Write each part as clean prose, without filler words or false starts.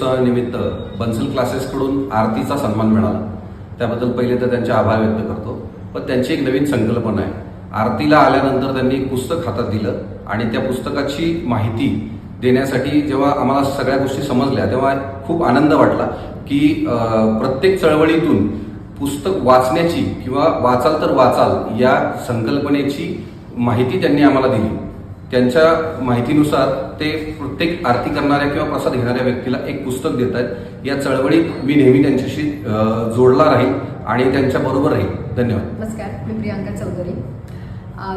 गणेशोत्सवानिमित्त बन्सल क्लासेसकडून आरतीचा सन्मान मिळाला। त्याबद्दल पहिले तर त्यांचे आभार व्यक्त करतो। पण त्यांची एक नवीन संकल्पना आहे। आरतीला आल्यानंतर त्यांनी एक पुस्तक हातात दिलं आणि त्या पुस्तकाची माहिती देण्यासाठी जेव्हा आम्हाला सगळ्या गोष्टी समजल्या तेव्हा खूप आनंद वाटला की प्रत्येक चळवळीतून पुस्तक वाचण्याची किंवा वाचाल तर वाचाल या संकल्पनेची माहिती त्यांनी आम्हाला दिली। त्यांच्या माहितीनुसार ते प्रत्येक आरती करणाऱ्या किंवा प्रसाद घेणाऱ्या व्यक्तीला एक पुस्तक देत आहेत। या चळवळीत मी नेहमी त्यांच्याशी जोडला राहील आणि त्यांच्या बरोबर राहील। धन्यवाद। नमस्कार, मी प्रियांका चौधरी।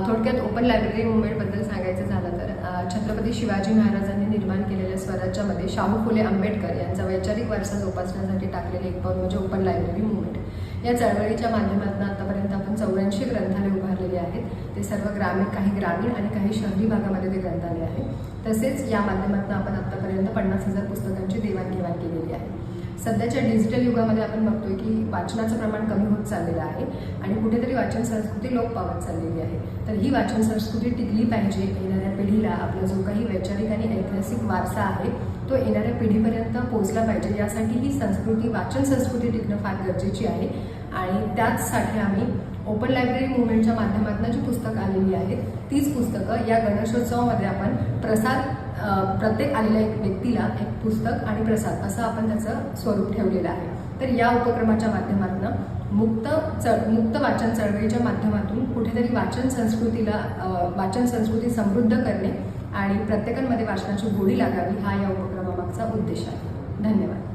थोडक्यात ओपन लायब्ररी मुवमेंटबद्दल सांगायचं झालं तर छत्रपती शिवाजी महाराजांनी निर्माण केलेल्या स्वराज्यामध्ये शाहू फुले आंबेडकर यांचा वैचारिक वारसा जोपासण्यासाठी टाकलेले एक पाऊल म्हणजे ओपन लायब्ररी मुवमेंट। या चळवळीच्या माध्यमातून आतापर्यंत आपण 84 ग्रंथालय उभारलेले आहेत। ते सर्व काही ग्रामीण आणि काही शहरी भागामध्ये ते ग्रंथालय आहे। तसेच या माध्यमातून आपण आतापर्यंत 50,000 पुस्तकांची देवाणघेवाण केलेली आहे। सध्याच्या डिजिटल युगामध्ये आपण बघतोय की वाचनाचं प्रमाण कमी होत चाललेलं आहे आणि कुठेतरी वाचन संस्कृती लोप पावत चाललेली आहे। तर ही वाचन संस्कृती टिकली पाहिजे। येणाऱ्या पिढीला आपला जो काही वैचारिक आणि ऐतिहासिक वारसा आहे तो येणाऱ्या पिढीपर्यंत पोहोचला पाहिजे। यासाठी ही संस्कृती वाचन संस्कृती टिकणं फार गरजेची आहे आणि त्याचसाठी आम्ही ओपन लायब्ररी मुवमेंटच्या माध्यमातून जी पुस्तकं आलेली आहेत तीच पुस्तकं या गणेशोत्सवामध्ये आपण प्रसाद प्रत्येक आलेल्या व्यक्तीला एक पुस्तक आणि प्रसाद असं आपण त्याचं स्वरूप ठेवलेलं आहे। तर या उपक्रमाच्या माध्यमातून मुक्त वाचन चळवळीच्या माध्यमातून कुठेतरी वाचन संस्कृती समृद्ध करणे आणि प्रत्येकांमध्ये वाचनाची गोडी लागावी हा या उपक्रमामागचा उद्देश आहे। धन्यवाद।